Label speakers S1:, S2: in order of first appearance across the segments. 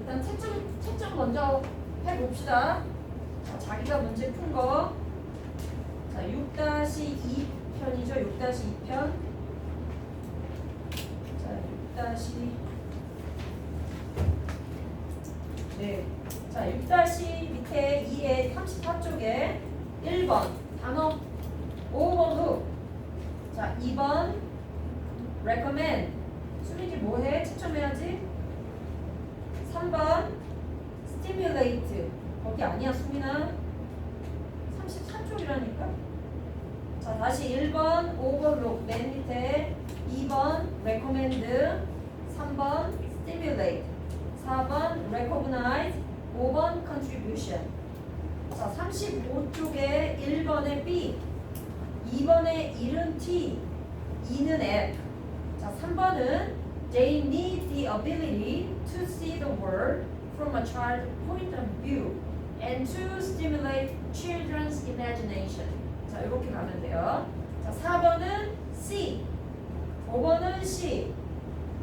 S1: 일단 채점 먼저 해봅시다. 자, 자기가 문제 푼 거. 자, 6-2편이죠. 6-2편. 자, 6- 네. 자, 6- 밑에 2의 34쪽에 1번 단어 5번 후. 자, 2번 recommend. 수민이 뭐해? 채점해야지. 3번 stimulate. 거기 아니야, 수민아. 34쪽이라니까. 자, 다시 1번 overlook 맨 밑에 2번 recommend, 3번 stimulate, 4번 recognize, 5번 contribution. 자, 35쪽에 1번에 B, 2번에 1은 T, 2는 F. 자, 3번은 they need the ability to see the world from a child's point of view and to stimulate children's imagination. 자, 이렇게 가면 돼요. 자, 4번은 C, 5번은 C,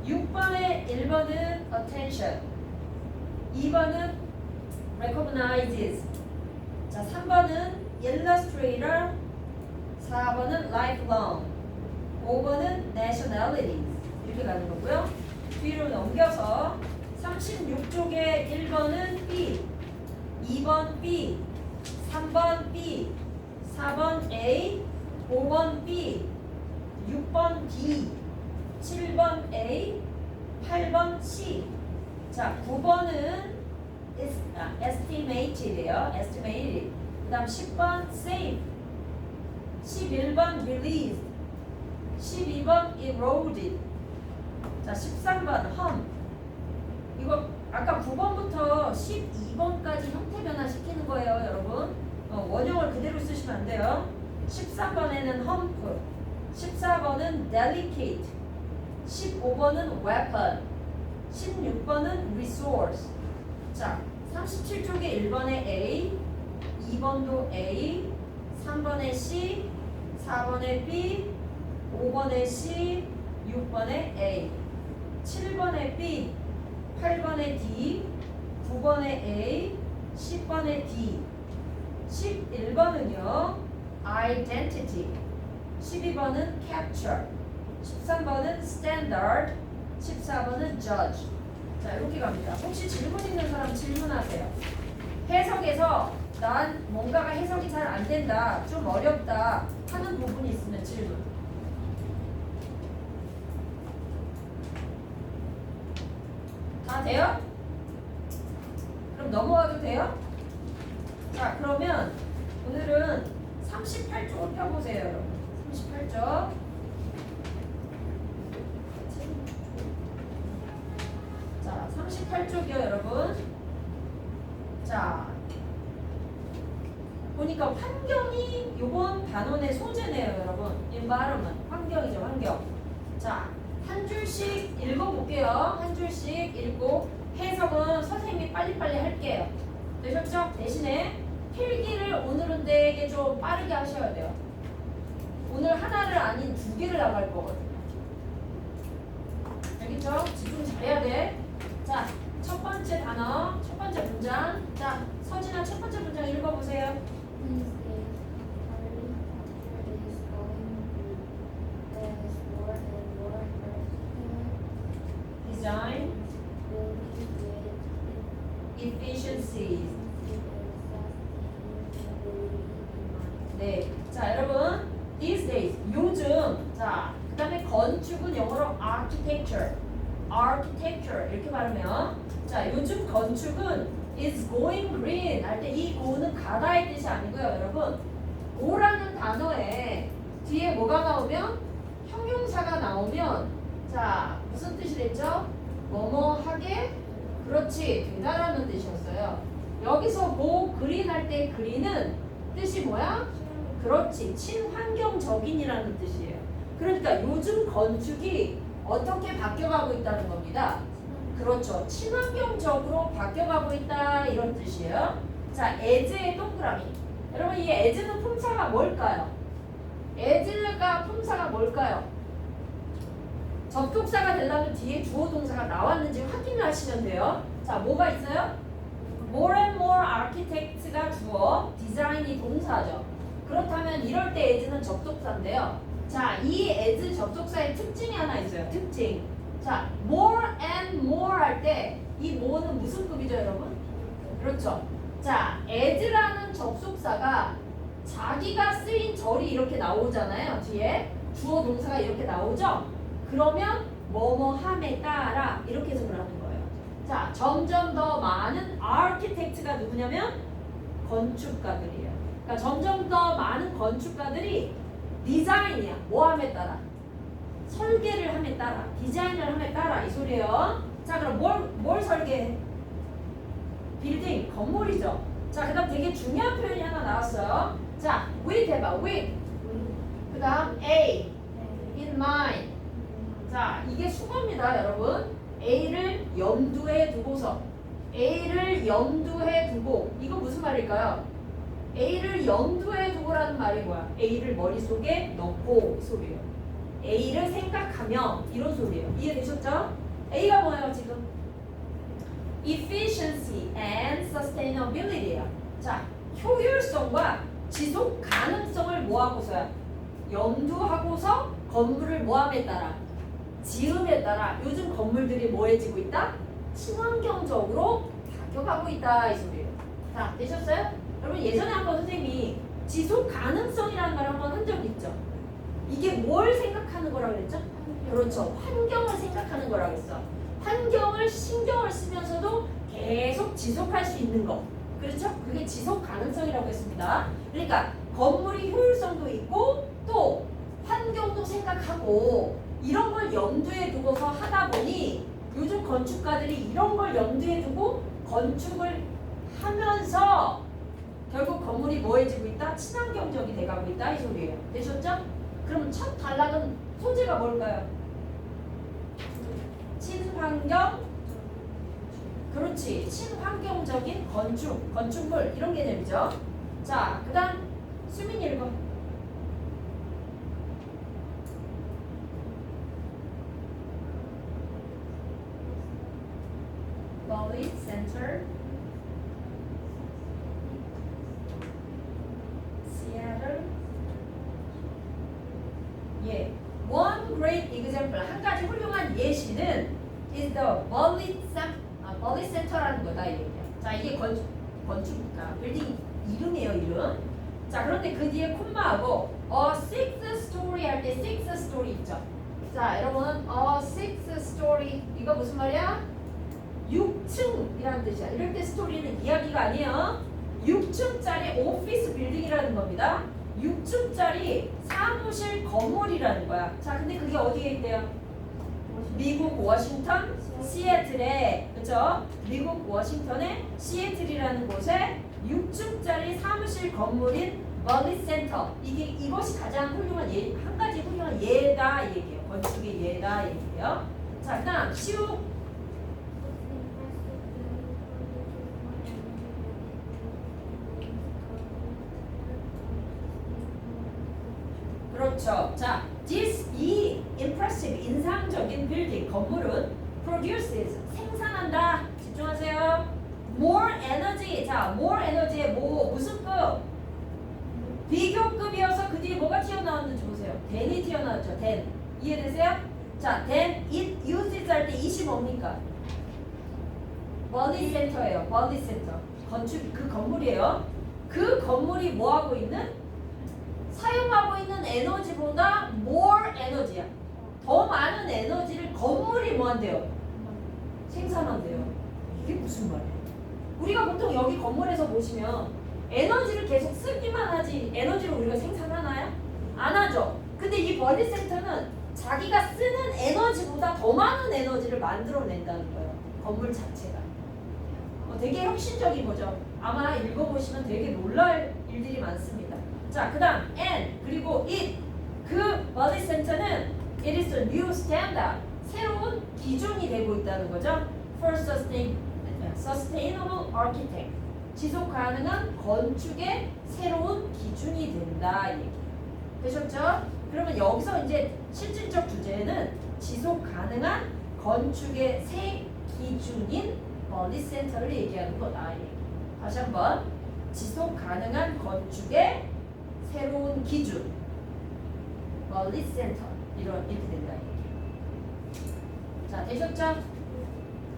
S1: 6번에 1번은 attention, 2번은 recognizes. 자, 3번은 illustrator, 4번은 lifelong, 5번은 nationalities. 이렇게 가는 거고요. 뒤로 넘겨서 36쪽에 1번은 B, 2번 B, 3번 B, 4번 A, 5번 B, 6번 D, 7번 A, 8번 C. 자, 9번은 estimate이에요. estimated. 그 다음 10번 save, 11번 released, 12번 eroded. 자, 13번 hum. 이거 아까 9번부터 12번까지 형태 변화 시키는 거예요, 여러분. 원형을 그대로 쓰시면 안 돼요. 13번에는 hump, 14번은 delicate, 15번은 weapon, 16번은 resource. 자, 37쪽에 1번에 A, 2번도 A, 3번에 C, 4번에 B, 5번에 C, 6번에 A, 7번에 B, 8번에 D, 9번에 A, 10번에 D, 11번은요 identity, 12번은 capture, 13번은 standard, 14번은 judge. 자, 이렇게 갑니다. 혹시 질문 있는 사람 질문하세요. 해석에서 난 뭔가가 해석이 잘 안 된다, 좀 어렵다 하는 부분이 있으면 질문. 다 돼요? 그럼 넘어가도 돼요? 자, 그러면 오늘은 38쪽을 펴보세요, 여러분. 38쪽. 자, 38쪽이요, 여러분. 자, 보니까 환경이 요번 단원의 소재네요, 여러분. environment, 환경이죠, 환경. 자, 한 줄씩 읽어볼게요. 한 줄씩 읽고 해석은 선생님이 빨리빨리 할게요. 되셨죠? 대신에 필기를 오늘은 되게 좀 빠르게 하셔야 돼요. 오늘 하나를 아닌 2개를 나갈 거거든요. 알겠죠? 집중 잘해야 돼. 자, 첫 번째 단어, 첫 번째 문장. 자, 서진아 첫 번째 문장 읽어보세요. Design, efficiency. 네, 자, 여러분, these days, 요즘. 자, 그 다음에 건축은 영어로 architecture, architecture 이렇게 말하면, 자, 요즘 건축은 is going green 할 때 이 go는 가다의 뜻이 아니고요, 여러분. go라는 단어에 뒤에 뭐가 나오면, 형용사가 나오면, 자, 무슨 뜻이랬죠? 뭐뭐 하게, 그렇지, 되다라는 뜻이었어요. 여기서 go green 할 때 green은 뜻이 뭐야? 그렇지, 친환경적인이라는 뜻이에요. 그러니까 요즘 건축이 어떻게 바뀌어가고 있다는 겁니다. 그렇죠, 친환경적으로 바뀌어가고 있다, 이런 뜻이에요. 자, as의 동그라미. 여러분, 이 as는 품사가 뭘까요? as가 품사가 뭘까요? 접속사가 되려면 뒤에 주어 동사가 나왔는지 확인을 하시면 돼요. 자, 뭐가 있어요? More and more architect가 주어, design이 동사죠. 그렇다면 이럴 때 as는 접속사인데요. 자, 이 as 접속사의 특징이 하나 있어요. 특징. 자, more and more 할 때 이 more는 무슨 급이죠, 여러분? 그렇죠. 자, as라는 접속사가 자기가 쓰인 절이 이렇게 나오잖아요. 뒤에 주어 동사가 이렇게 나오죠. 그러면 뭐뭐함에 따라 이렇게 해석을 하는 거예요. 자, 점점 더 많은 architect가 누구냐면 건축가들이에요. 그러니까 점점 더 많은 건축가들이 디자인이야. 뭐함에 따라? 설계를 함에 따라, 디자인을 함에 따라 이 소리예요. 자, 그럼 뭘 설계해? 빌딩, 건물이죠. 자, 그 다음 되게 중요한 표현이 하나 나왔어요. 자, with 해봐, with. 그 다음 A, in mind. 자, 이게 수거입니다, 여러분. A를 염두에 두고서. A를 염두에 두고. 이거 무슨 말일까요? A를 염두에 두고라는 말이 뭐야? A를 머릿속에 넣고 이 소리예요. A를 생각하며 이런 소리예요. 이해되셨죠? A가 뭐예요, 지금? Efficiency and sustainability예요. 자, 효율성과 지속 가능성을 뭐하고서야? 염두하고서 건물을 뭐함에 따라? 지음에 따라 요즘 건물들이 뭐해지고 있다? 친환경적으로 바뀌어가고 있다 이 소리예요. 자, 되셨어요? 여러분 예전에 한번 선생님이 지속 가능성이라는 말 한번 한 적 있죠? 이게 뭘 생각하는 거라고 그랬죠? 그렇죠. 환경을 생각하는 거라고 했어. 환경을 신경을 쓰면서도 계속 지속할 수 있는 거. 그렇죠? 그게 지속 가능성이라고 했습니다. 그러니까 건물이 효율성도 있고 또 환경도 생각하고 이런 걸 염두에 두고서 하다 보니 요즘 건축가들이 이런 걸 염두에 두고 건축을 하면서 결국 건물이 뭐해지고 있다? 친환경적이 돼가고 있다 이 소리예요. 되셨죠? 그럼 첫 단락은 소재가 뭘까요? 친환경, 그렇지, 친환경적인 건축, 건축물 이런 개념이죠. 자, 그 다음 수민이 읽어. Knowledge Center, Seattle. 예, one great example, 한 가지 훌륭한 예시는 is the Knowledge Center라는 거다 이 얘기야. 자, 이게 건축이니까 빌딩 이름이에요, 이름. 자, 그런데 그 뒤에 콤마하고 a sixth story 할 때 sixth story 있죠. 자, 여러분 a sixth story 이거 무슨 말이야? 6층이라는 뜻이야. 이럴 때 스토리는 이야기가 아니에요. 6층짜리 오피스 빌딩이라는 겁니다. 6층짜리 사무실 건물이라는 거야. 자, 근데 그게 어디에 있대요? 미국 워싱턴 시애틀에, 그렇죠? 미국 워싱턴의 시애틀이라는 곳에 6층짜리 사무실 건물인 멀리 센터. 이것이 가장 훌륭한 한 가지 훌륭한 예다 얘기예요. 건축의 예다 얘기예요. 자, 그다음 시우. 그렇죠. 자, 이 impressive 인상적인 빌딩 건물은 produces 생산한다. 집중하세요. more energy. 자, more energy의 무슨 급? 비교급이어서 그 뒤에 뭐가 튀어나왔는지 보세요. then이 튀어나왔죠. then. 이해되세요? 자, then it uses 할 때 it이 뭡니까? 멀리 센터예요. 멀리 센터. 건축 그 건물이에요. 그 건물이 뭐 하고 있는? 사용하고 있는 에너지보다 more 에너지야. 더 많은 에너지를 건물이 뭐 한대요? 생산한대요. 이게 무슨 말이야? 우리가 보통 여기 건물에서 보시면 에너지를 계속 쓰기만 하지 에너지를 우리가 생산하나요? 안 하죠. 근데 이 버리센터는 자기가 쓰는 에너지보다 더 많은 에너지를 만들어낸다는 거예요. 건물 자체가. 되게 혁신적인 거죠. 아마 읽어보시면 되게 놀랄 일들이 많습니다. 자, 그 다음 and 그리고 it. 그 버리센터는 it is a new standard. 새로운 기준이 되고 있다는 거죠. For sustainable architect. 지속 가능한 건축의 새로운 기준이 된다. 이 얘기. 되셨죠? 그러면 여기서 이제 실질적 주제는 지속 가능한 건축의 새 기준인 멀리 센터를 얘기하는 거다. 다시 한번 지속 가능한 건축의 새로운 기준 멀리 센터 이렇게 된다. 자, 되셨죠?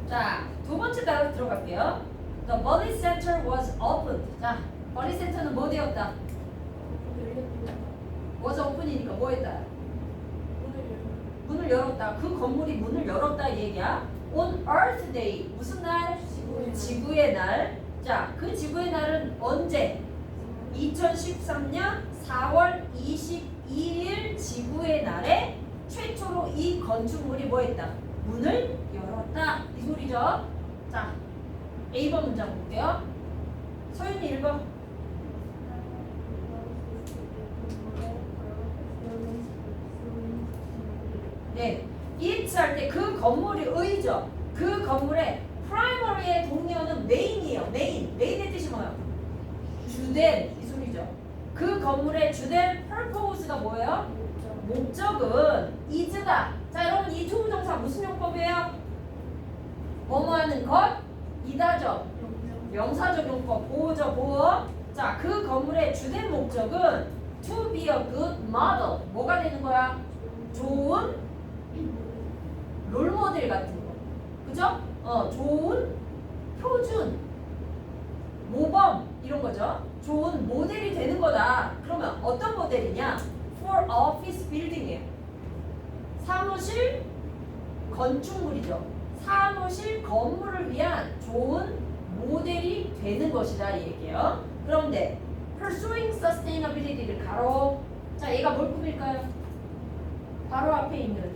S1: 자, 두 번째 단어 들어갈게요. The Bali Center was opened. 자, Bali Center는 뭐 되었다? was open이니까 뭐 했다? 문을 열었다. 그 건물이 문을 열었다 이 얘기야. On Earth Day. 무슨 날? 지구의 날. 자, 그 지구의 날은 언제? 2013년 4월 22일 지구의 날에 최초로 이 건축물이 뭐 했다? 문을 열었다. 이 소리죠. 자, A번 문장 볼게요. 서윤이 읽어. 네, it 할 때 그 건물이 의죠. 그 건물의 primary의 동의어는 main이에요. main의 뜻이 뭐야? 주된 이 소리죠. 그 건물의 주된 purpose가 뭐예요? 목적은 is다. 자, 여러분 이 to 동사 무슨 용법이에요? 뭐뭐 하는 것? 이다죠. 명사적 용법 보호죠. 보호. 자, 그 건물의 주된 목적은 to be a good model. 뭐가 되는 거야? 좋은 롤모델 같은 거. 그죠? 좋은 표준 모범 이런 거죠. 좋은 모델이 되는 거다. 그러면 어떤 모델이냐? For office building이에요. 사무실 건축물이죠. 사무실 건물을 위한 좋은 모델이 되는 것이다 이 얘기예요. 그런데 pursuing sustainability를 가로. 자, 얘가 뭘 꾸밀까요? 바로 앞에 있는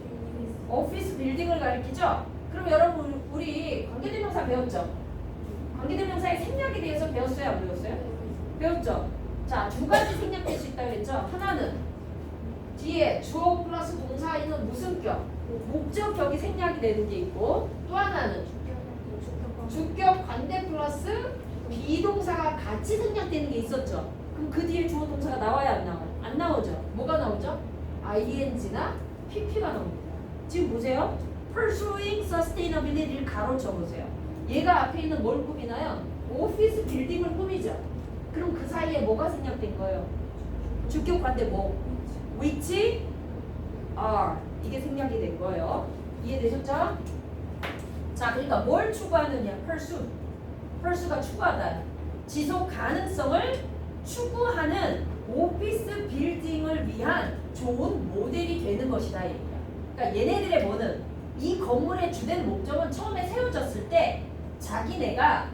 S1: 오피스 빌딩을 가리키죠. 그럼 여러분 우리 관계대명사 배웠죠? 관계대명사의 생략에 대해서 배웠어요? 안 배웠어요? 배웠죠. 자, 두 가지 생략될 수 있다 그랬죠. 하나는 뒤에 주어 플러스 동사 있는 무슨 격, 목적격이 생략이 되는 게 있고, 또 하나는 주격 관대 플러스 비동사가 같이 생략되는 게 있었죠. 그럼 그 뒤에 주어 동사가 나와야 안 나와요? 안 나오죠. 뭐가 나오죠? ing나 pp가 나옵니다. 지금 보세요. Pursuing Sustainability를 가로쳐 보세요. 얘가 앞에 있는 뭘 꾸미나요? 오피스 빌딩을 꾸미죠. 그럼 그 사이에 뭐가 생략된 거예요? 주격 관대 뭐? which are 이게 생략이 된 거예요. 이해되셨죠? 자, 그러니까 뭘 추구하느냐? pursue가 추구하다. 지속 가능성을 추구하는 오피스 빌딩을 위한 좋은 모델이 되는 것이다. 얘기야. 그러니까 얘네들의 뭐는 이 건물의 주된 목적은 처음에 세워졌을 때 자기네가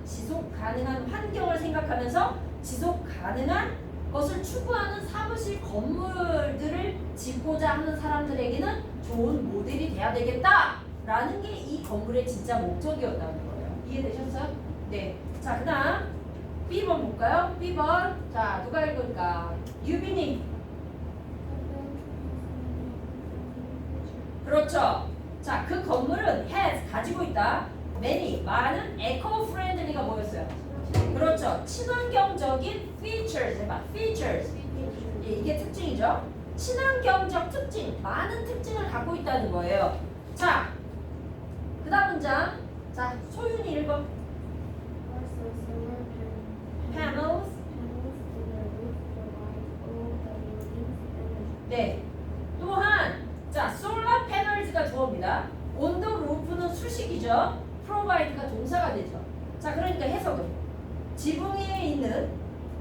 S1: 지속 가능한 환경을 생각하면서 지속 가능한 것을 추구하는 사무실 건물들을 짓고자 하는 사람들에게는 좋은 모델이 돼야 되겠다라는 게 이 건물의 진짜 목적이었다는 거예요. 이해되셨어요? 네. 자, 그 다음 B번 볼까요? B번. 자, 누가 읽을까? 유빈이. 그렇죠. 자, 그 건물은 has 가지고 있다. many 많은 eco-friendly가 뭐였어요? 그렇죠. 친환경적인 features 해봐. features. 예, 이게 특징이죠. 친환경적 특징, 많은 특징을 갖고 있다는 거예요. 자, 그 다음 문장. 자, 소윤이 읽어. panels. 네. 또한 자, 솔라 패널즈가 주어입니다. 온도 루프는 수식이죠. provide가 동사가 되죠. 자, 그러니까 해석은 지붕 위에 있는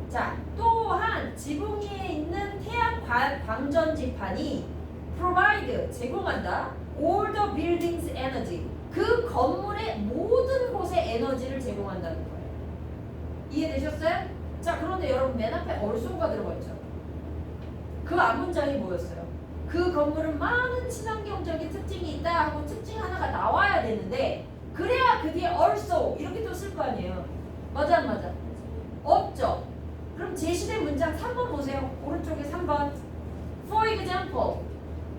S1: 자, 또한 지붕 위에 있는 태양 방전지판이 provide 제공한다. all the buildings energy 그 건물의 모든 곳에 에너지를 제공한다는 거예요. 이해되셨어요? 자, 그런데 여러분 맨 앞에 also가 들어가 있죠. 그 앞문장이 뭐였어요? 그 건물은 많은 친환경적인 특징이 있다 하고 특징 하나가 나와야 되는데 그래야 그 뒤에 also 이렇게 또 쓸 거 아니에요. 맞아 안 맞아? 없죠. 그럼 제시된 문장 3번 보세요. 오른쪽에 3번. For example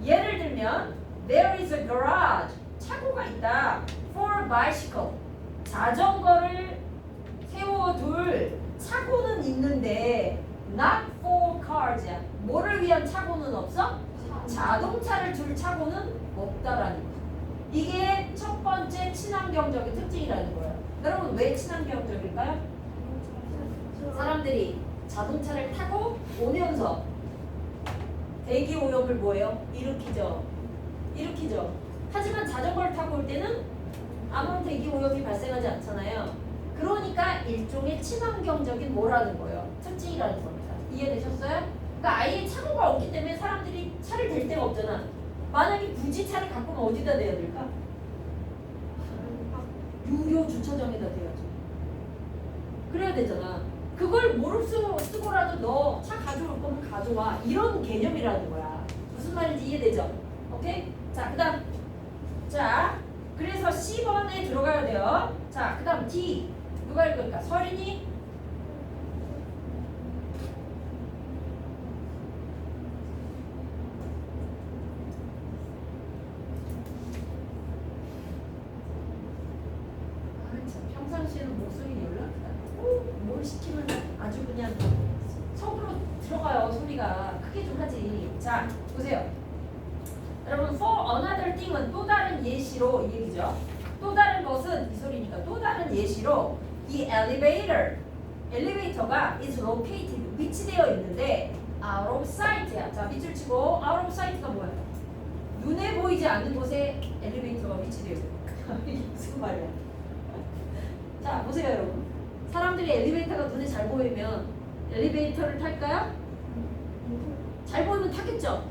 S1: 예를 들면 there is a garage 차고가 있다. For bicycle 자전거를 세워둘 차고는 있는데 not for cars야. 뭐를 위한 차고는 없어? 자동차를 둘 차고는 없다라는 거죠. 이게 첫 번째 친환경적인 특징이라는 거예요. 여러분 왜 친환경적일까요? 사람들이 자동차를 타고 오면서 대기 오염을 뭐예요? 일으키죠. 하지만 자전거를 타고 올 때는 아무런 대기 오염이 발생하지 않잖아요. 그러니까 일종의 친환경적인 뭐라는 거예요? 특징이라는 겁니다. 이해되셨어요? 그러니까 아예 차고가 없기 때문에 사람들이 차를 댈 데가 없잖아. 만약에 굳이 차를 갖고 오면 어디다 대야 될까? 유료 주차장에다 대야죠. 그래야 되잖아. 그걸 쓰고라도 너 차 가져올 거면 가져와. 이런 개념이라는 거야. 무슨 말인지 이해되죠? 오케이? 자, 그 다음. 자, 그래서 C번에 들어가야 돼요. 자, 그 다음 D. 누가 읽을까? 서린이? 평상시에는 목소리 연락이다. 뭘 시키면 아주 그냥 속으로 들어가요. 소리가 크게 좀 하지. 자, 보세요. 여러분, for another thing은 또 다른 예시로 이 얘기죠. 또 다른 것은 이 소리니까 또 다른 예시로 이 엘리베이터가 is located 위치되어 있는데 out of sight야. 자, 밑줄 치고 out of sight가 뭐예요? 눈에 보이지 않는 곳에 엘리베이터가 위치되어 있어요. 이게 무슨 말이야? 자, 보세요, 여러분. 사람들이 엘리베이터가 눈에 잘 보이면 엘리베이터를 탈까요? 잘 보이면 타겠죠?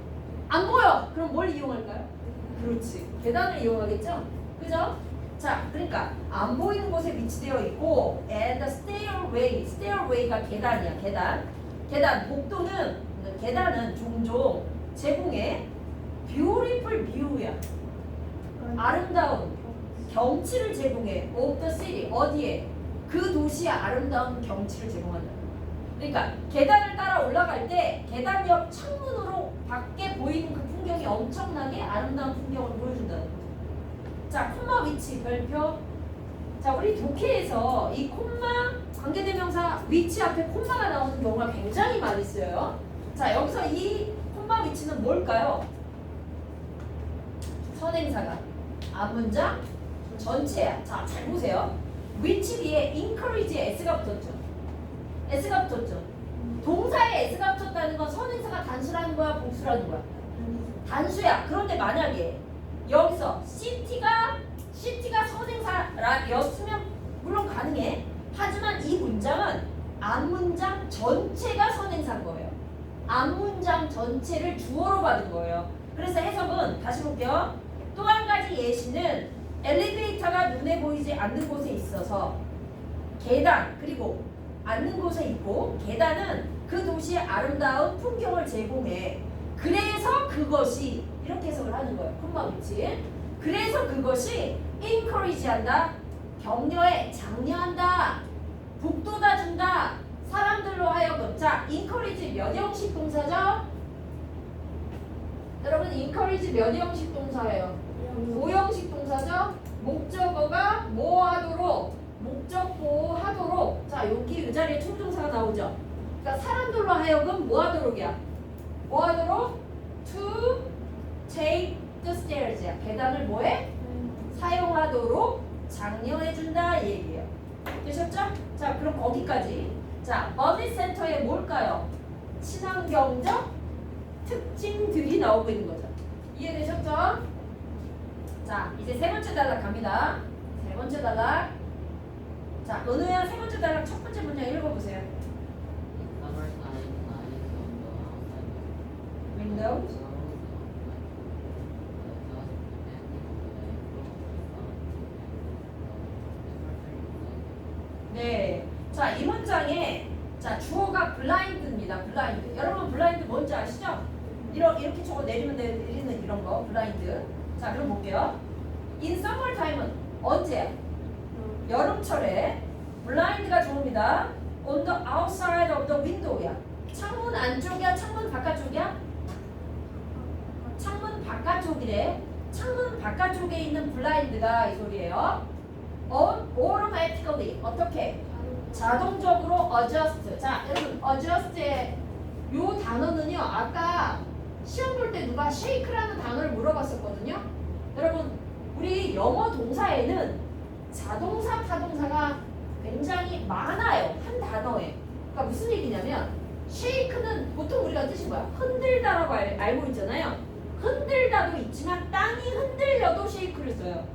S1: 안 보여! 그럼 뭘 이용할까요? 그렇지. 계단을 이용하겠죠? 그죠? 자, 그러니까 안 보이는 곳에 위치되어 있고 and the stairway가 계단이야, 계단. 복도는, 계단은 종종 제공해 beautiful view야. 아름다운 경치를 제공해. of the city. 어디에? 그 도시의 아름다운 경치를 제공한다. 그러니까 계단을 따라 올라갈 때 계단 옆 창문으로 밖에 보이는 그 풍경이 엄청나게 아름다운 풍경을 보여준다는 거죠. 자, 콤마 위치 별표. 자, 우리 독해에서 이 콤마 관계대명사 위치 앞에 콤마가 나오는 경우가 굉장히 많이 있어요. 자, 여기서 이 콤마 위치는 뭘까요? 선행사가 앞문장 전체야. 자, 잘 보세요. 위치 뒤에 encourage에 s가 붙었죠. 동사에 s가 붙었다는 건 선행사가 단수라는 거야, 복수라는 거야? 단수야. 그런데 만약에 여기서 city가 선행사였으면 물론 가능해. 하지만 이 문장은 앞문장 전체가 선행사인 거예요. 앞문장 전체를 주어로 받은 거예요. 그래서 해석은 다시 볼게요. 또 한 가지 예시는 엘리베이터가 눈에 보이지 않는 곳에 있어서 계단, 그리고 앉는 곳에 있고 계단은 그 도시의 아름다운 풍경을 제공해. 그래서 그것이 이렇게 해석을 하는 거예요. 콤마 위치. 그래서 그것이 encourage한다, 격려해, 장려한다, 북돋아 준다, 사람들로 하여금. 자, encourage 몇 형식 동사죠? 여러분, encourage 몇 형식 동사예요? 5형식 동사죠? 목적어가 뭐 하도록? 목적 보호하도록. 자, 여기 이 자리에 충동사가 나오죠? 그러니까 사람들로 하여금 뭐 하도록이야? 뭐 하도록? To take the stairs야. 계단을 뭐해? 사용하도록 장려해준다 이 얘기예요. 되셨죠? 자, 그럼 거기까지. 자, 어디 센터에 뭘까요? 친환경적 특징들이 나오고 있는 거죠. 이해되셨죠? 자, 이제 세 번째 단락 갑니다. 세 번째 단락. 자, 은우야 세 번째 단락 첫 번째 문장 읽어보세요. Windows. 네. 자, 이 문장에 자, 주어가 블라인드입니다. 블라인드. 여러분 블라인드 뭔지 아시죠? 이렇게 저거 내리면 내리는 이런 거 블라인드. 자, 그럼 볼게요. In summer time은 언제? 여름철에 블라인드가 좋습니다. On the outside of the window야. 창문 안쪽이야? 창문 바깥쪽이야? 창문 바깥쪽이래. 창문 바깥쪽에 있는 블라인드가 이 소리예요. automatically 어떻게? 자동적으로 adjust. 자, 여러분 adjust의 요 단어는요. 아까 시험 볼 때 누가 shake라는 단어를 물어봤었거든요. 여러분 우리 영어 동사에는 자동사, 타동사가 굉장히 많아요. 한 단어에. 그러니까 무슨 얘기냐면 shake는 보통 우리가 뜻이 뭐야? 흔들다라고 알고 있잖아요. 흔들다도 있지만 땅이 흔들려도 shake를 써요.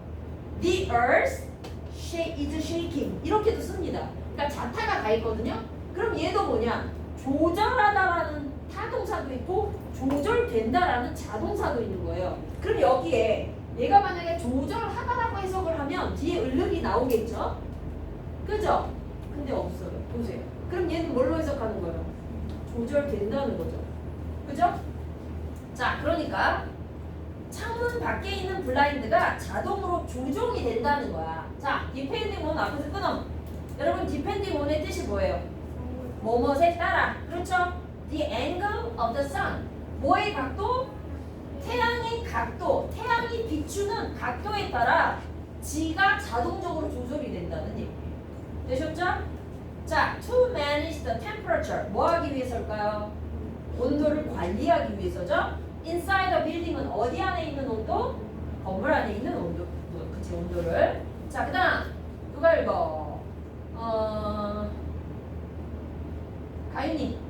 S1: The earth is shaking 이렇게도 씁니다. 그러니까 자타가 다 있거든요. 그럼 얘도 뭐냐? 조절하다라는 타동사도 있고 조절된다라는 자동사도 있는 거예요. 그럼 여기에 얘가 만약에 조절하다라고 해석을 하면 뒤에 을름이 나오겠죠? 그죠? 근데 없어요. 보세요. 그럼 얘는 뭘로 해석하는 거예요? 조절된다는 거죠. 그죠? 자, 그러니까 창문 밖에 있는 블라인드가 자동으로 조정이 된다는 거야. 자, depending on 앞에서 끊어. 여러분, depending on의 뜻이 뭐예요? 뭐뭐에 따라. 그렇죠? The angle of the sun. 뭐의 각도? 태양의 각도. 태양이 비추는 각도에 따라 지가 자동적으로 조절이 된다는 얘기예요. 되셨죠? 자, to manage the temperature. 뭐 하기 위해서일까요? 온도를 관리하기 위해서죠. inside the building은 어디 안에 있는 온도? 건물 안에 있는 온도. 그치, 온도를. 자, 그 다음 누가 읽어? 가윤이.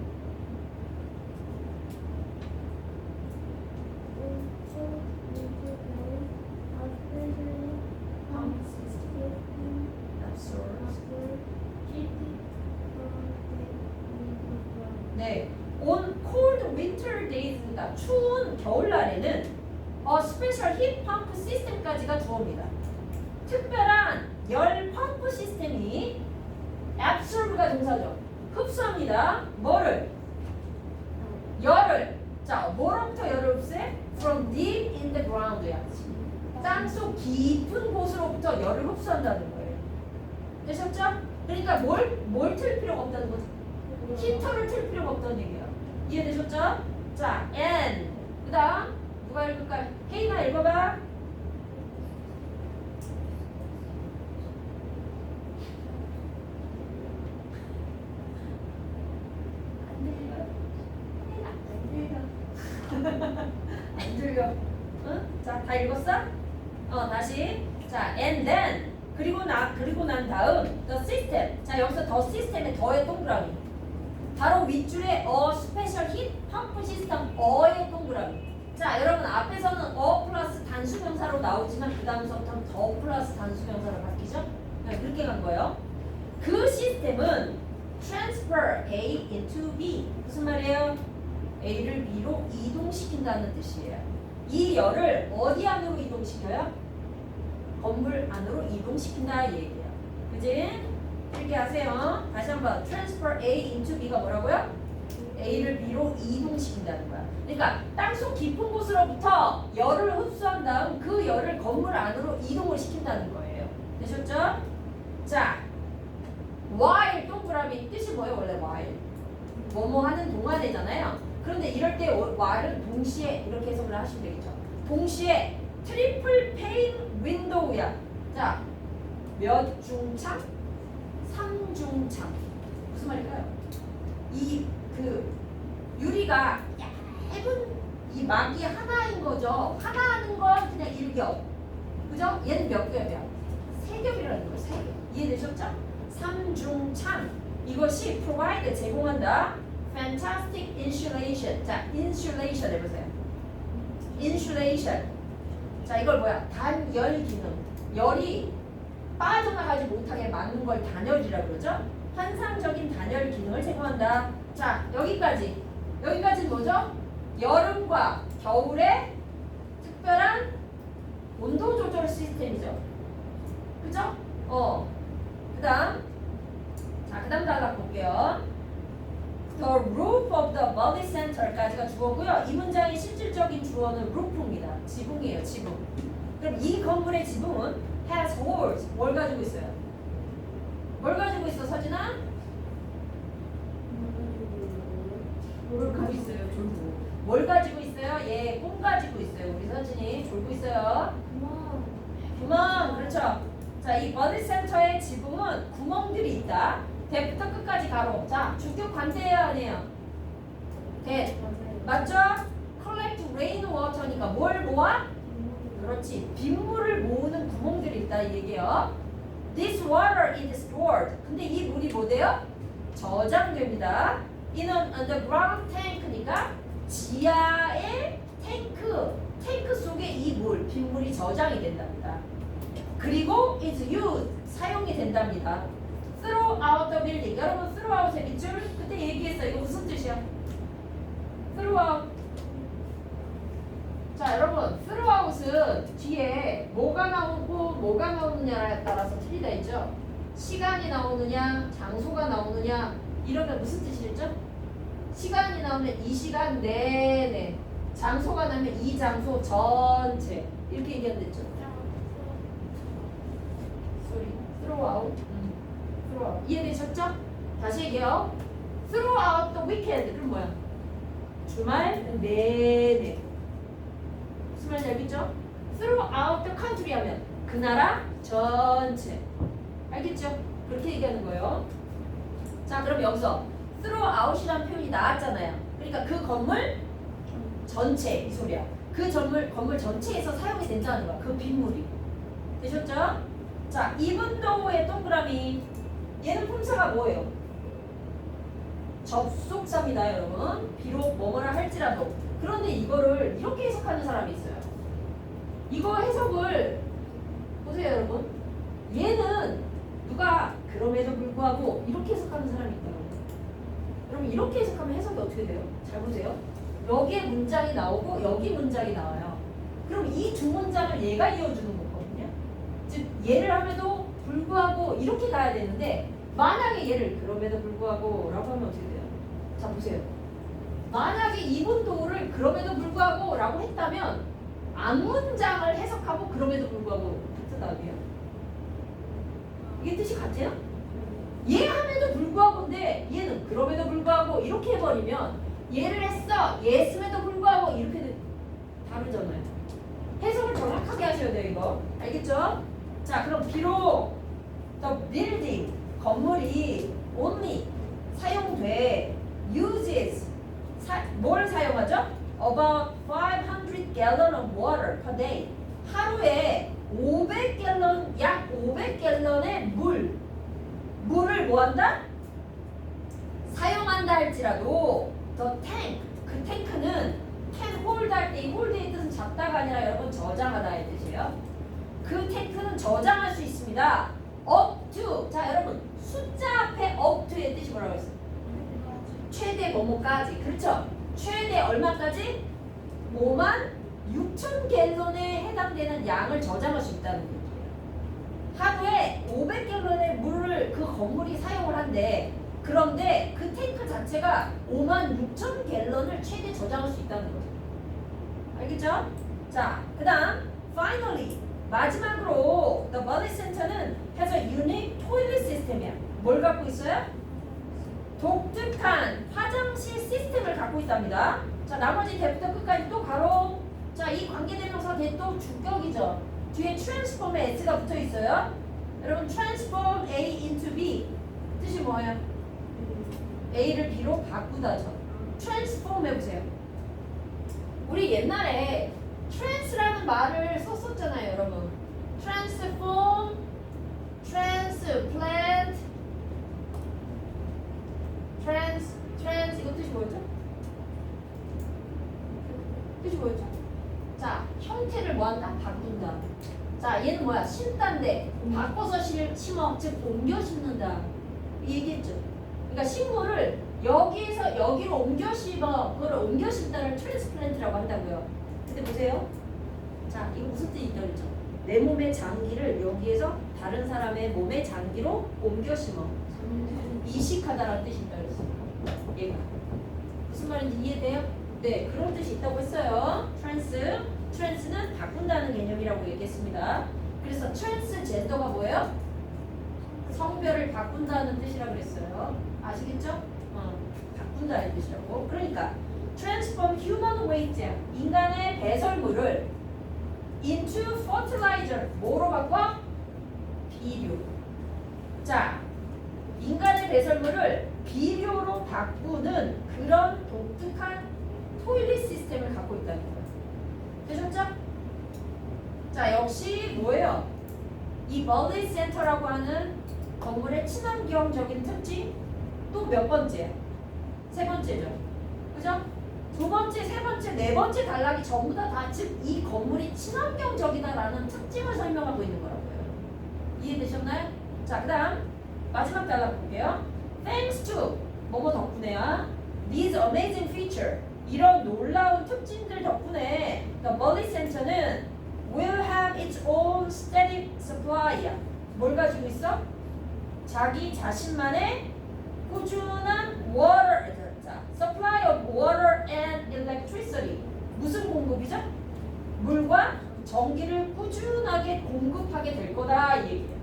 S1: 네, on cold winter days입니다. 추운 겨울날에는 a special heat pump 시스템까지가 들어옵니다. 특별한 열 펌프 시스템이 absorbe가 동사죠. 흡수합니다. 뭐를? 열을. 자, 뭐로부터 열을 흡수해? From deep in the ground야. 땅속 깊은 곳으로부터 열을 흡수한다는 거예요. 되셨죠? 그러니까 뭘 틀 필요가 없다는 거죠. 히터를 틀 필요가 없다는 얘기예요. 이해되셨죠? 자, and 그 다음 누가 읽을까요? 혜인아 읽어봐. 안 들려. 응? 자, 다 읽었어? 다시. 자, and then 그리고 난 다음 the system. 자, 여기서 the system에 더의 동그라미. 바로 윗줄에 a special heat pump system 어의 동그라미. 자, 여러분 앞에서는 플러스 단수명사로 나오지만 그 다음서부터는 더 플러스 단수명사로 바뀌죠? 네, 그렇게 간 거예요. 그 시스템은 transfer A into B. 무슨 말이에요? A를 B로 이동시킨다는 뜻이에요. 이 열을 어디 안으로 이동시켜요? 건물 안으로 이동시킨다 얘기예요. 그지? 이렇게 하세요. 다시 한번 transfer A into B가 뭐라고요? A를 B로 이동시킨다는 거야. 그러니까 땅속 깊은 곳으로부터 열을 흡수한 다음 그 열을 건물 안으로 이동을 시킨다는 거예요. 되셨죠? 자, while 동그라미 뜻이 뭐예요? 원래 while 뭐뭐 하는 동안이잖아요. 그런데 이럴 때 while은 동시에 이렇게 해석을 하시면 되겠죠. 동시에 트리플 페인 윈도우야. 자, 몇 중창? 3중창. 무슨 말일까요? 유리가 얇은 이 막이 하나인 거죠. 하나 하는 건 그냥 1겹. 그죠? 얘는 몇 겹이야? 3겹이라는 거예요. 3겹. 이해되셨죠? 3중창. 이것이 provide 제공한다. fantastic insulation. 자, insulation 해보세요. insulation. 자, 이걸 뭐야? 단열 기능. 열이 빠져나가지 못하게 막는 걸 단열이라고 그러죠? 환상적인 단열 기능을 제공한다. 자, 여기까지는 뭐죠? 여름과 겨울에 특별한 온도 조절 시스템이죠. 그죠? 그 다음 다가 볼게요. The roof of the body center까지가 주어고요. 이 문장의 실질적인 주어는 roof입니다. 지붕이에요, 지붕. 그럼 이 건물의 지붕은 has holes. 뭘 가지고 있어요? 뭘 가지고 있어, 서진아? 뭘 가지고 있어요, 졸고. 뭘 가지고 있어요? 예, 꿈 가지고 있어요. 우리 서진이 졸고 있어요. 구멍, 그렇죠. 자, 이 body center의 지붕은 구멍들이 있다. 대부터 끝까지 가로. 자, 주격 관대해요, 아니에요? 대. 맞죠? collect rainwater니까 뭘 모아? 그렇지. 빗물을 모으는 구멍들이 있다 이 얘기예요. This water is stored. 근데 이 물이 뭐 돼요? 저장됩니다. In an underground tank니까 지하의 탱크 속에 이 물, 빗물이 저장이 된답니다. 그리고 is used, 사용이 된답니다. Throughout the building. 여러분 throughout의 밑줄 그때 얘기했어요. 이거 무슨 뜻이야? throughout. 자 여러분 throughout은 뒤에 뭐가 나오고 뭐가 나오느냐에 따라서 틀리다 했죠. 시간이 나오느냐 장소가 나오느냐 이러면 무슨 뜻이겠죠? 시간이 나오면 이 시간 내내, 장소가 나면 이 장소 전체 이렇게 얘기하면 됐죠. 소리 throughout. throughout. 이해되셨죠? 다시 얘기해요. throughout the weekend. 그럼 뭐야? 주말 내내. 무슨 말인지 알겠죠? throughout the country 하면 그 나라 전체. 알겠죠? 그렇게 얘기하는 거예요. 자 그럼 여기서 throughout이라는 표현이 나왔잖아요. 그러니까 그 건물 전체 이 소리야. 그 건물 전체에서 사용이 된다는 거야. 그 빗물이. 되셨죠? 자 even though의 동그라미. 얘는 품사가 뭐예요? 접속사입니다 여러분. 비록 뭐뭐라 할지라도. 그런데 이거를 이렇게 해석하는 사람이 있어요. 이거 해석을 보세요 여러분. 얘는 누가 그럼에도 불구하고 이렇게 해석하는 사람이 있더라고요. 여러분 이렇게 해석하면 해석이 어떻게 돼요? 잘 보세요. 여기에 문장이 나오고 여기 문장이 나와요. 그럼 이 두 문장을 얘가 이어주는 거거든요. 즉 얘를 함에도 불구하고 이렇게 가야 되는데 만약에 얘를 그럼에도 불구하고 라고 하면 어떻게 돼요? 자 보세요. 만약에 이분도를 그럼에도 불구하고 라고 했다면 앞문장을 해석하고 그럼에도 불구하고 같은 답이에요. 이게 뜻이 같아요? 얘 함에도 불구하고인데 얘는 그럼에도 불구하고 이렇게 해버리면 얘를 했어 얘 했음에도 불구하고 이렇게 다르잖아요. 해석을 정확하게 하셔야 돼요 이거. 알겠죠? 자 그럼 비록 the building 건물이 only 사용돼 uses 뭘 사용하죠? About 500 gallon of water per day. 하루에 500갤런, 약 500갤런의 물을 뭐한다? 사용한다 할지라도 the tank, 그 탱크는 can hold 할 때 이 hold의 뜻은 잡다가 아니라 여러분 저장하다의 뜻이에요. 그 탱크는 저장할 수 있습니다. up to, 자 여러분 숫자 앞에 up to의 뜻이 뭐라고 했어요? 최대 뭐뭐까지. 그렇죠? 최대 얼마까지? 56,000갤런에 해당되는 양을 저장할 수 있다는 얘기예요. 하루에 500갤런의 물을 그 건물이 사용을 한대. 그런데 그 탱크 자체가 56,000갤런을 최대 저장할 수 있다는 거죠. 알겠죠? 자, 그 다음 finally 마지막으로 the body center는 has a unique toilet system이야. 뭘 갖고 있어요? 독특한 화장실 시스템을 갖고 있답니다. 자 나머지 대부터 끝까지 또 가로. 자 이 관계대명사 대 또 주격이죠. 뒤에 transform에 s가 붙어 있어요. 여러분 transform A into B 뜻이 뭐예요? A를 B로 바꾸다죠. transform 해보세요. 우리 옛날에 trans라는 말을 썼었잖아요 여러분. transform, transplant, trans 이거 뜻이 뭐였죠? 뜻이 뭐였죠? 자 형태를 뭐한다? 바꾼다. 자 얘는 뭐야? 심다인데 바꿔서 심어, 즉 옮겨 심는다 이 얘기했죠. 그러니까 식물을 여기에서 여기로 옮겨 심어, 그걸 옮겨 심다를 트랜스플랜트라고 한다고요. 근데 보세요. 자 이거 무슨 뜻이 있다고 그랬죠? 내 몸의 장기를 여기에서 다른 사람의 몸의 장기로 옮겨 심어. 이식하다라는 뜻이 있다고 했어요. 얘가 무슨 말인지 이해돼요? 네, 그런 뜻이 있다고 했어요. 트랜스는 바꾼다는 개념이라고 얘기했습니다. 그래서 트랜스젠더가 뭐예요? 성별을 바꾼다는 뜻이라고 그랬어요. 아시겠죠? 바꾼다는 뜻이라고. 그러니까 transform human waste, 인간의 배설물을 into fertilizer, 뭐로 바꿔? 비료. 자, 인간의 배설물을 비료로 바꾸는 그런 독특한 토일릿 시스템을 갖고 있다는 거예요. 되셨죠? 자, 역시 뭐예요? 이 멀리 센터라고 하는 건물의 친환경적인 특징 또 몇 번째야? 세 번째죠. 그죠? 두 번째, 세 번째, 네 번째 단락이 전부 다 즉 이 건물이 친환경적이다라는 특징을 설명하고 있는 거라고요. 이해되셨나요? 자, 그다음 마지막 단락 볼게요. Thanks to 뭐뭐 덕분에야 these amazing feature 이런 놀라운 특징들 덕분에 the Burley Center는 will have its own steady supply야. 뭘 가지고 있어? 자기 자신만의 꾸준한 water, 자, supply of water and electricity. 무슨 공급이죠? 물과 전기를 꾸준하게 공급하게 될 거다 이 얘기예요.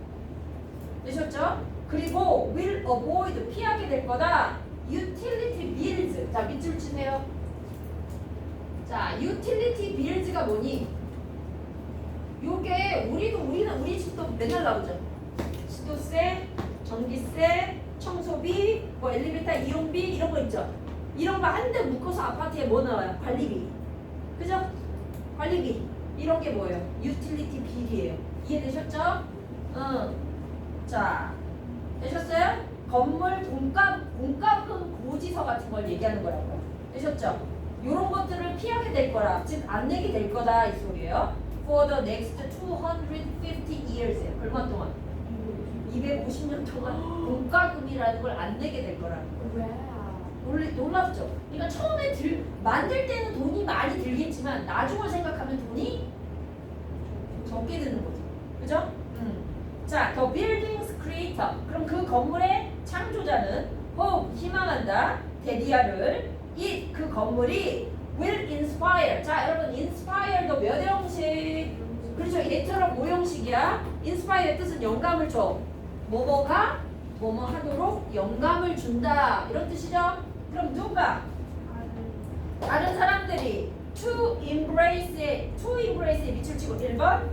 S1: 되셨죠? 그리고 will avoid 피하게 될 거다. utility bills. 자, 밑줄 치세요. 자, utility bills가 뭐니? 요게 우리 집도 맨날 나오죠. 시도세, 전기세, 청소비, 뭐 엘리베이터 이용비 이런 거 있죠. 이런 거 한 대 묶어서 아파트에 뭐 나와요? 관리비. 그죠? 관리비. 이런 게 뭐예요? 유틸리티 빌이에요. 이해되셨죠? 자, 되셨어요? 건물 공과금 고지서 같은 걸 얘기하는 거라고요. 되셨죠? 이런 것들을 피하게 될 거라, 즉 안 내게 될 거다 이 소리예요. For the next 250 years. 얼마 동안? 250년 동안 공과금이라는 걸 안 내게 될 거라는 거예요. 놀랍죠? 그러니까 처음에 만들 때는 돈이 많이 들겠지만 나중을 생각하면 돈이 적게 드는 거죠. 그죠? 자, the building's creator. 그럼 그 건물의 창조자는 hope, 희망한다. 데디아를 그 건물이 will inspire. 자, 여러분 inspire도 몇 형식? 그렇죠. 얘처럼 5형식이야. inspire 뜻은 영감을 줘. 뭐뭐가 뭐뭐 하도록 영감을 준다. 이런 뜻이죠. 그럼 누가? 다른 사람들이 to embrace에 밑줄 치고 1번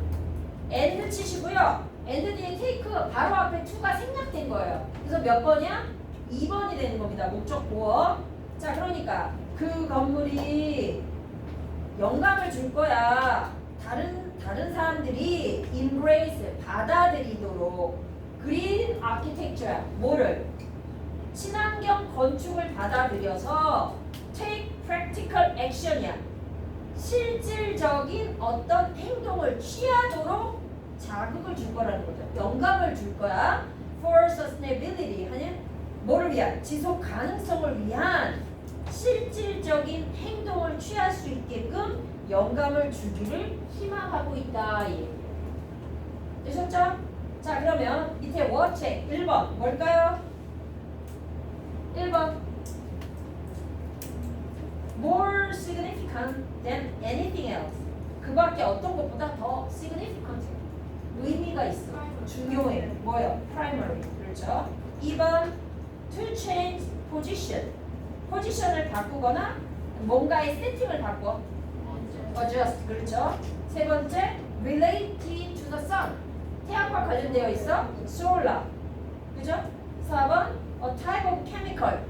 S1: and 치시고요. and 뒤에 take 바로 앞에 to가 생략된 거예요. 그래서 몇 번이야? 2번이 되는 겁니다. 목적 보어. 자, 그러니까 그 건물이 영감을 줄 거야. 다른 사람들이 embrace 받아들이도록 green architecture 뭐를? 친환경 건축을 받아들여서 take practical action이야. 실질적인 어떤 행동을 취하도록 자극을 줄 거라는 거죠. 영감을 줄 거야. For sustainability 하는 뭐를 위한? 지속 가능성을 위한 실질적인 행동을 취할 수 있게끔 영감을 주기를 희망하고 있다. 이 얘기예요. 되셨죠? 자, 그러면 밑에 워책 1번 뭘까요? 1번 More significant than anything else. 그 밖에 어떤 것보다 더 significant 의미가 있어. 중요해. 뭐예요? primary. 그렇죠? 2번 to change position. 포지션을 바꾸거나 뭔가의 세팅을 바꿔. adjust. 그렇죠? 세 번째 related to the sun. 태양과 관련되어 있어. solar. 그죠? 4번 a type of chemical.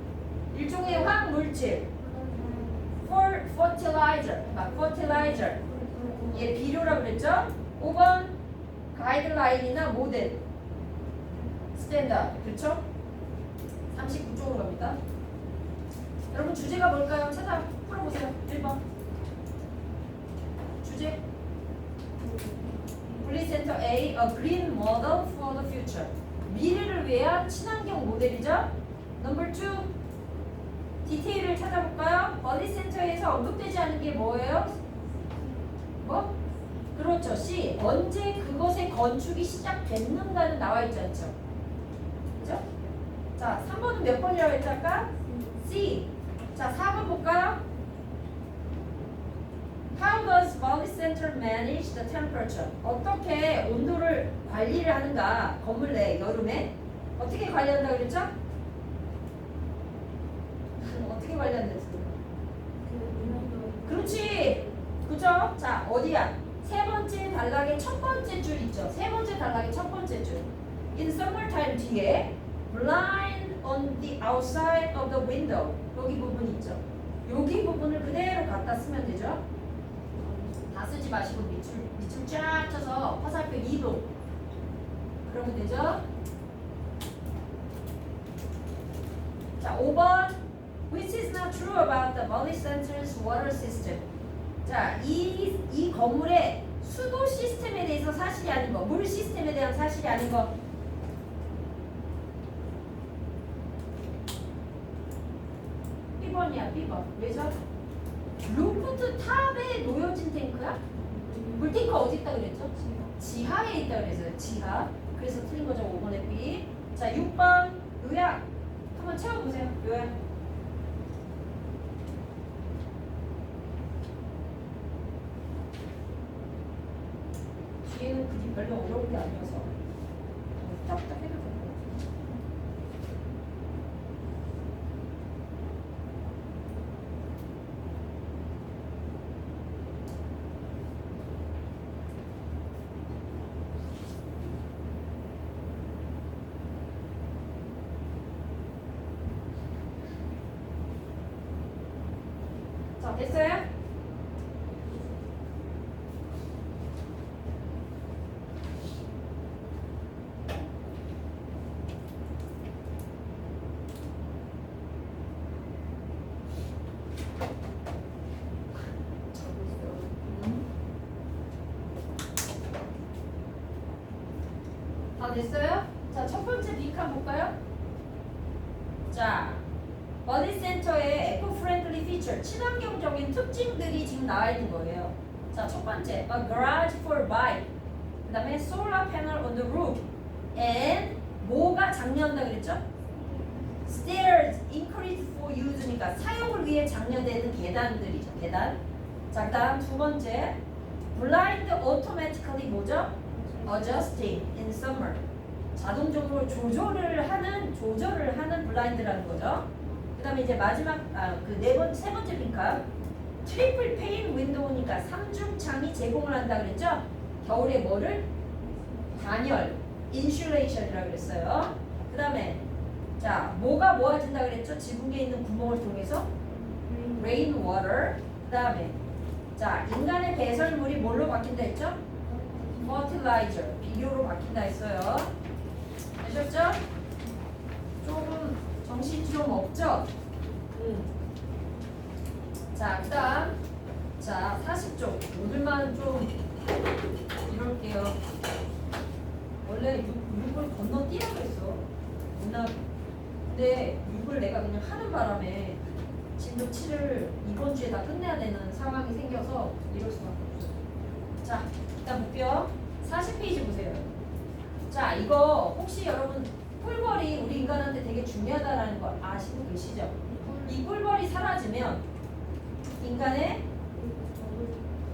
S1: 일종의 화학 물질. for fertilizer. fertilizer. 얘 비료라고 그랬죠? 5번 가이드라인이나 모델. 스탠다드. 그렇죠? 39쪽으로 갑니다. 여러분 주제가 뭘까요? 찾아 풀어보세요. 1번 주제 블리센터 A, a green model for the future. 미래를 위한 친환경 모델이죠. Number 2 디테일을 찾아볼까요? 블리센터에서 언급되지 않은 게 뭐예요? 뭐? 그렇죠. C. 언제 그것의 건축이 시작됐는가는 나와 있지 않죠? 그죠? 자, 3번은 몇 번이라고 했지 아까? C. 자, 4번 볼까요? How does Valley Center manage the temperature? 어떻게 온도를 관리를 하는가? 건물 내 여름에 어떻게 관리한다고 그랬죠? 어떻게 관리한다고? 그렇지. 그죠? 자, 어디야? 세 번째 단락의 첫 번째 줄 있죠? 세 번째 단락의 첫 번째 줄. In summertime 뒤에 blind on the outside of the window. 여기 부분 있죠? 여기 부분을 그대로 갖다 쓰면 되죠? 다 쓰지 마시고 밑줄 쫙 쳐서 화살표 2도 하면 되죠? 자, 5번. Which is not true about the Valley Center's water system. 자, 이 건물의 수도 시스템에 대해서 사실이 아닌 거, 물 시스템에 대한 사실이 아닌 거. B번이야, B번. 왜죠? 루프트 탑에 놓여진 탱크야? 물탱크 어디 있다 그랬죠? 지하에 있다 그랬어요. 지하. 그래서 틀린 거죠. 5번의 B. 자, 6번 요약. 한번 채워보세요. 요약. 뒤에는 그게 별로 어려운 게 아니어서 딱딱 해도 되고. 자, 됐어요? 다 됐어요? 자, 첫 번째 빅한 볼까요? 자, 버디센터의 에코프렌들리 피처, 친환경적인 특징들이 지금 나와 있는 거예요. 자, 첫 번째, a garage for bike. 그 다음에 solar panel on the roof. and 뭐가 장려한다 그랬죠? stairs increased for use니까 사용을 위해 장려되는 계단들이죠. 계단. 자, 그 다음 두 번째, blind automatically 뭐죠? adjusting in summer. 자동적으로 조절을 하는 블라인드라는 거죠. 그 다음에 이제 마지막, 세 번째 빈칸. 트리플 페인 윈도우니까 삼중창이 제공을 한다 그랬죠? 겨울에 뭐를? 단열, 인슐레이션이라고 그랬어요. 그 다음에, 자, 뭐가 모아진다 그랬죠? 지붕에 있는 구멍을 통해서? 레인 워터. 그 다음에, 자, 인간의 배설물이 뭘로 바뀐다 했죠? 퍼틸라이저, 비료로 바뀐다 했어요. 되셨죠? 조금 정신이 좀 없죠? 자, 그 다음. 자, 40쪽. 오늘만 좀 이럴게요. 원래 6을 건너뛰라고 했어. 근데 6을 내가 그냥 하는 바람에 진도 7을 이번 주에 다 끝내야 되는 상황이 생겨서 이럴 수밖에 없어요. 자, 일단 볼게요. 40페이지 보세요. 자, 이거 혹시 여러분 꿀벌이 우리 인간한테 되게 중요하다는 걸 아시고 계시죠? 이 꿀벌이 사라지면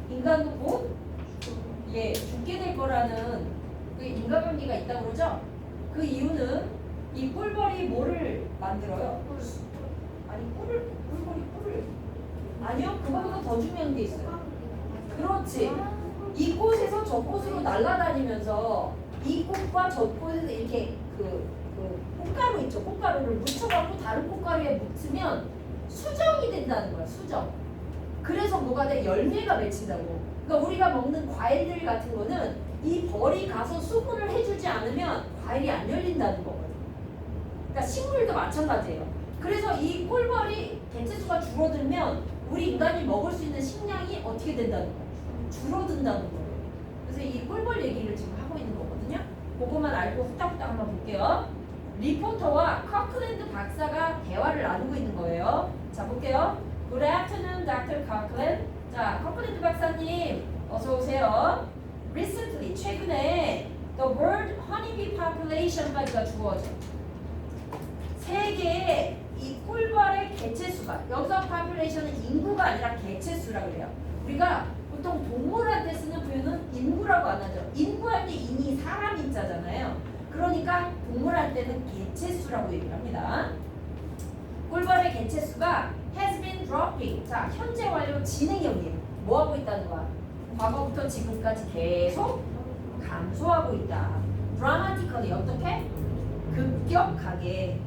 S1: 인간도 곧 죽게 될 거라는 그 인과관계가 있다고 그러죠? 그 이유는 이 꿀벌이 뭐를 만들어요? 아니, 꿀벌이 꿀을 아니요, 그거보다 더 중요한 게 있어요. 그렇지. 이 꽃에서 저 꽃으로 날아다니면서 이 꽃과 저 꽃에서 이렇게 꽃가루 있죠. 꽃가루를 묻혀갖고 다른 꽃가루에 묻히면 수정이 된다는 거야. 수정. 그래서 뭐가 돼? 열매가 맺힌다고. 그러니까 우리가 먹는 과일들 같은 거는 이 벌이 가서 수분을 해주지 않으면 과일이 안 열린다는 거거든. 그러니까 식물도 마찬가지예요. 그래서 이 꿀벌이 개체수가 줄어들면 우리 인간이 먹을 수 있는 식량이 어떻게 된다는 거예요? 줄어든다는 거예요. 그래서 이 꿀벌 얘기를 지금 하고 있는 거거든요. 그것만 알고 후딱후딱 한번 볼게요. 리포터와 커클랜드 박사가 대화를 나누고 있는 거예요. 자, 볼게요. Good afternoon, Dr. Cochran. 자, 커클랜드 박사님, 어서 오세요. Recently, 최근에 the world honeybee population까지가 주어져. 세계의 이 꿀벌의 개체수가, 여기서 population은 인구가 아니라 개체수라고 그래요. 우리가 보통 동물한테 쓰는 표현은 인구라고 안 하죠. 인구할 때 인이 사람 인자잖아요. 그러니까 동물한테는 개체수라고 얘기를 합니다. 꿀벌의 개체수가 has been dropping. 자, 현재 완료 진행형이에요. 뭐 하고 있다는 거야? 과거부터 지금까지 계속 감소하고 있다. dramatically 어떻게? 급격하게.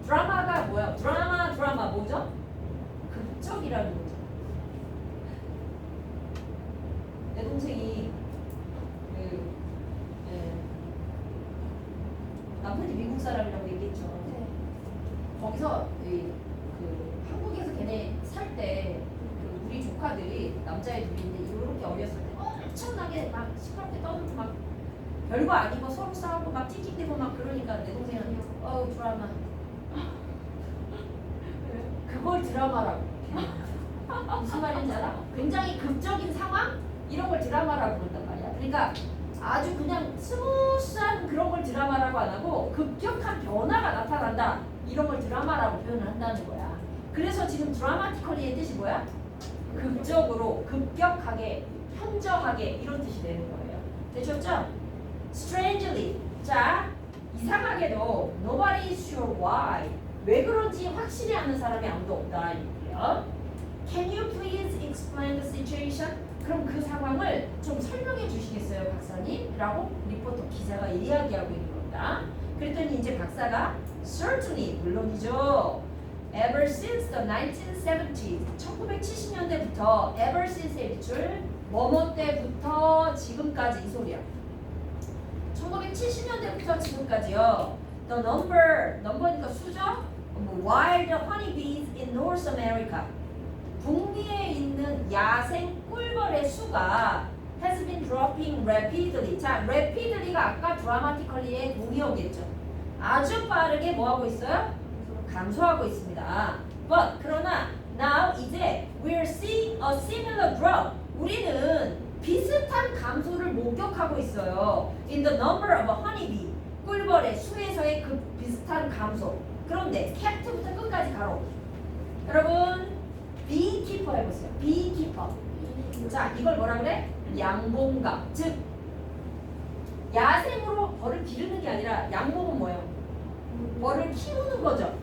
S1: 드라마가 뭐야? 드라마 뭐죠? 극적이라는 거죠. 내 동생이 남편이 미국 사람이라고 얘기했죠.
S2: 네.
S1: 거기서 그 한국에서 걔네 살 때 그 우리 조카들이 남자애 둘인데 이렇게 어렸을 때 엄청나게 막 시끄럽게 떠들고 막 별거 아니고 서로 싸우고 막 틱틱대고 막 그러니까 내 동생은 드라마 그걸 드라마라고 무슨 말인지 알아? 굉장히 극적인 상황 이런 걸 드라마라고 부른단 말이야. 그러니까 아주 그냥 스무스한 그런 걸 드라마라고 안 하고 급격한 변화가 나타난다 이런 걸 드라마라고 표현을 한다는 거야. 그래서 지금 드라마티컬리의 뜻이 뭐야? 극적으로 급격하게 현저하게 이런 뜻이 되는 거예요. 되셨죠? Strangely 자 이상하게도 nobody is sure why 왜 그런지 확실히 아는 사람이 아무도 없다 이거예요. Can you please explain the situation? 그럼 그 상황을 좀 설명해 주시겠어요, 박사님? 라고 리포터 기자가 이야기하고 있는 겁니다. 그랬더니 이제 박사가 certainly 물론이죠. Ever since the 1970s 1970년대부터 ever since의 밑줄 뭐뭐 때부터 지금까지 이 소리야. 1970년대부터 지금까지요. The number니까 수죠? Wild honeybees in North America. 북미에 있는 야생 꿀벌의 수가 has been dropping rapidly. 자, rapidly가 아까 dramatically의 동의어겠죠. 아주 빠르게 뭐하고 있어요? 감소하고 있습니다. But 그러나 now 이제 we're seeing a similar drop. 우리는 비슷한 감소를 목격하고 있어요. In the number of honeybee. 꿀벌의 수에서의 그 비슷한 감소. 그런데 캡트부터 끝까지 가로. 여러분 beekeeper 해보세요. beekeeper. 자, 이걸 뭐라 그래? 양봉가. 즉 야생으로 벌을 기르는 게 아니라 양봉은 뭐예요? 벌을 키우는 거죠.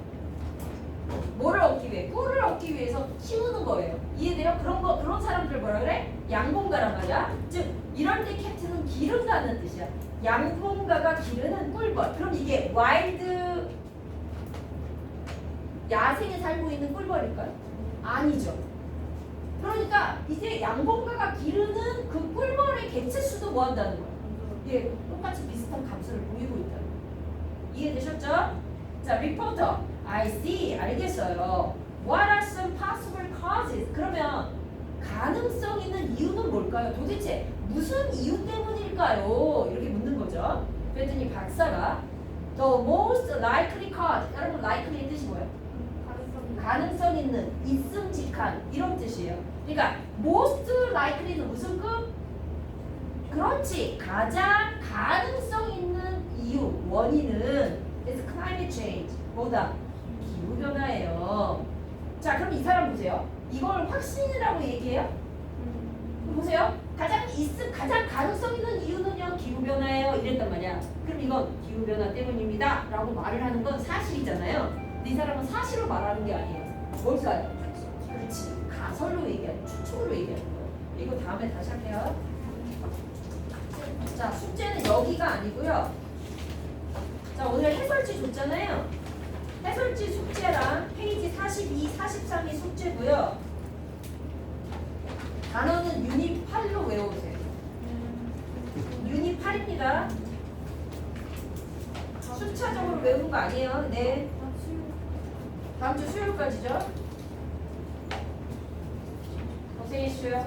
S1: 뭐를 얻기 위해? 꿀을 얻기 위해서 키우는 거예요. 이해돼요? 그런 사람들 뭐라 그래? 양봉가란 말이야. 즉 이럴 때 캡트는 기른다는 뜻이야. 양봉가가 기르는 꿀벌. 그럼 이게 와일드 야생에 살고 있는 꿀벌일까요? 아니죠. 그러니까 이제 양봉가가 기르는 그 꿀벌의 개체 수도 뭐 한다는 거야? 예, 똑같이 비슷한 감소를 보이고 있다는 거야. 이해되셨죠? 자, 리포터. I see. 알겠어요. What are some possible causes? 그러면 가능성 있는 이유는 뭘까요? 도대체 무슨 이유 때문일까요? 이렇게 묻는 거죠. 그랬더니 박사가 The most likely cause. 여러분 likely의 뜻이 뭐예요? 가능성 있는, 있음직한 이런 뜻이에요. 그러니까 most likely는 무슨 급? 그렇지. 가장 가능성 있는 이유, 원인은 is climate change. 뭐다? 기후변화예요. 자, 그럼 이 사람 보세요. 이걸 확신이라고 얘기해요? 보세요. 가장 가능성 있는 이유는요, 기후변화예요. 이랬단 말이야. 그럼 이건 기후변화 때문입니다. 라고 말을 하는 건 사실이잖아요. 근데 이 사람은 사실로 말하는 게 아니에요. 뭘까요? 그렇지. 가설로 얘기하는, 추측으로 얘기하는 거예요. 이거 다음에 다시 할게요. 자, 숙제는 여기가 아니고요. 자, 오늘 해설지 줬잖아요. 해설지 숙제랑 페이지 42, 43이 숙제고요. 단어는 유닛 8로 외워보세요. 유닛 8입니다. 순차적으로 외우는 거 아니에요. 네. 다음 주 수요일까지죠. 고생했어요.